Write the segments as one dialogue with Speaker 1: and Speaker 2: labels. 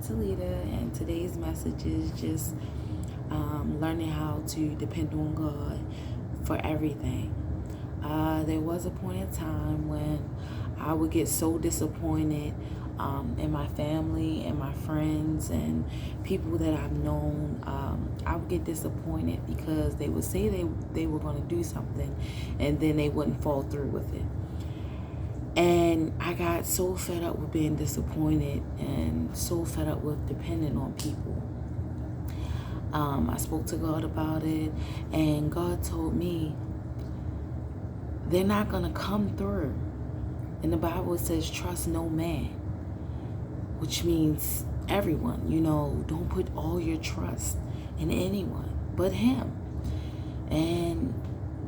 Speaker 1: Talita, and today's message is just learning how to depend on God for everything. There was a point in time when I would get so disappointed in my family and my friends and people that I've known. I would get disappointed because they would say they were going to do something and then they wouldn't follow through with it. And I got so fed up with being disappointed and so fed up with depending on people. I spoke to God about it, and God told me they're not going to come through. And the Bible says, trust no man, which means everyone. Don't put all your trust in anyone but Him. And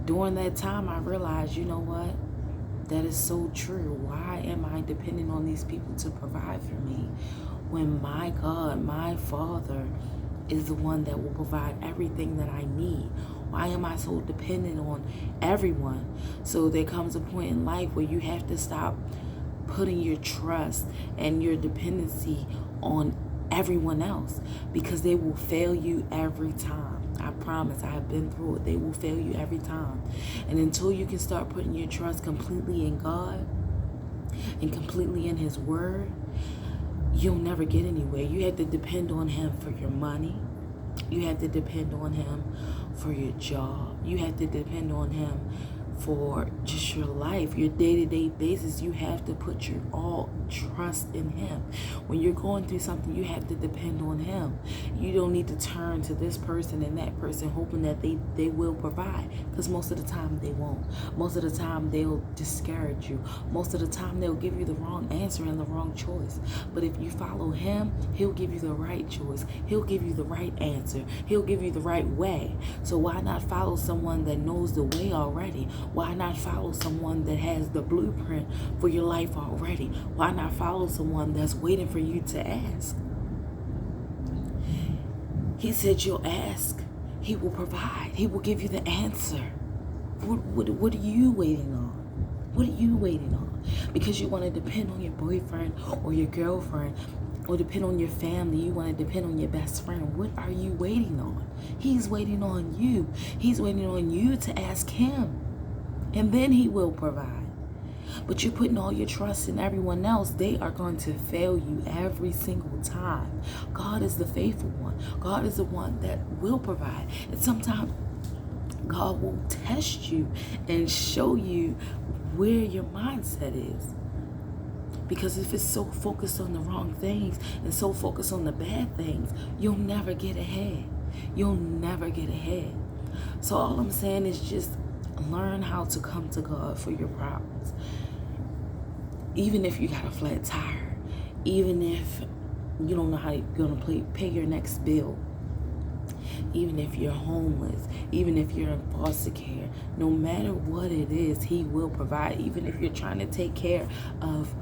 Speaker 1: during that time, I realized, you know what? That is so true. Why am I depending on these people to provide for me when my God, my Father, is the one that will provide everything that I need? Why am I so dependent on everyone? So there comes a point in life where you have to stop putting your trust and your dependency on everyone else, because they will fail you every time. I promise, I have been through it. They will fail you every time. And until you can start putting your trust completely in God and completely in His Word, you'll never get anywhere. You have to depend on Him for your money. You have to depend on Him for your job. You have to depend on Him for just your life, your day-to-day basis. You have to put your all trust in Him. When you're going through something, you have to depend on Him. You don't need to turn to this person and that person hoping that they will provide, because most of the time they won't. Most of the time they'll discourage you. Most of the time they'll give you the wrong answer and the wrong choice. But if you follow Him, He'll give you the right choice. He'll give you the right answer. He'll give you the right way. So why not follow someone that knows the way already? Why not follow someone that has the blueprint for your life already? Why not follow someone that's waiting for you to ask? He said you'll ask, He will provide. He will give you the answer. What are you waiting on? What are you waiting on? Because you want to depend on your boyfriend or your girlfriend, or depend on your family. You want to depend on your best friend. What are you waiting on? He's waiting on you. He's waiting on you to ask Him. And then He will provide. But you're putting all your trust in everyone else. They are going to fail you every single time. God is the faithful one. God is the one that will provide. And sometimes God will test you and show you where your mindset is. Because if it's so focused on the wrong things and so focused on the bad things, you'll never get ahead. You'll never get ahead. So all I'm saying is just learn how to come to God for your problems. Even if you got a flat tire, even if you don't know how you're going to pay your next bill, even if you're homeless, even if you're in foster care, no matter what it is, He will provide. Even if you're trying to take care of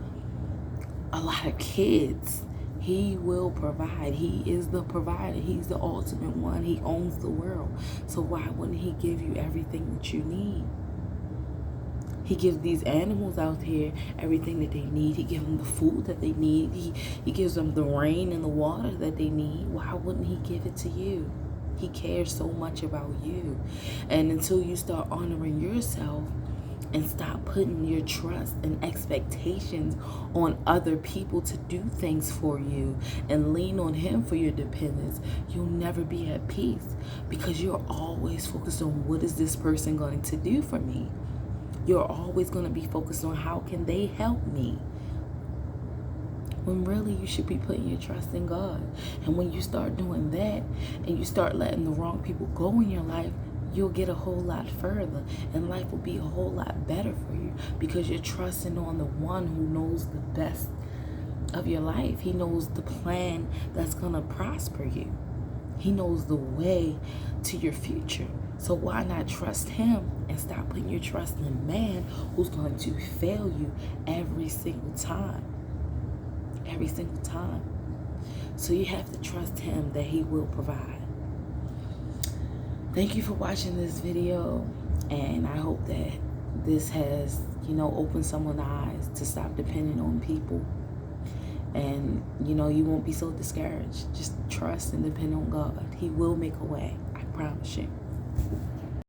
Speaker 1: a lot of kids, He will provide. He is the provider. He's the ultimate one. He owns the world. So why wouldn't He give you everything that you need? He gives these animals out here everything that they need. He gives them the food that they need. He gives them the rain and the water that they need. Why wouldn't He give it to you? He cares so much about you. And until you start honoring yourself and stop putting your trust and expectations on other people to do things for you and lean on Him for your dependence, you'll never be at peace, because you're always focused on what is this person going to do for me. You're always going to be focused on how can they help me, when really you should be putting your trust in God. And when you start doing that and you start letting the wrong people go in your life, you'll get a whole lot further, and life will be a whole lot better for you, because you're trusting on the one who knows the best of your life. He knows the plan that's going to prosper you. He knows the way to your future. So why not trust Him and stop putting your trust in man, who's going to fail you every single time. Every single time. So you have to trust Him that He will provide. Thank you for watching this video, and I hope that this has, opened someone's eyes to stop depending on people and you know, you won't be so discouraged. Just trust and depend on God. He will make a way. I promise you.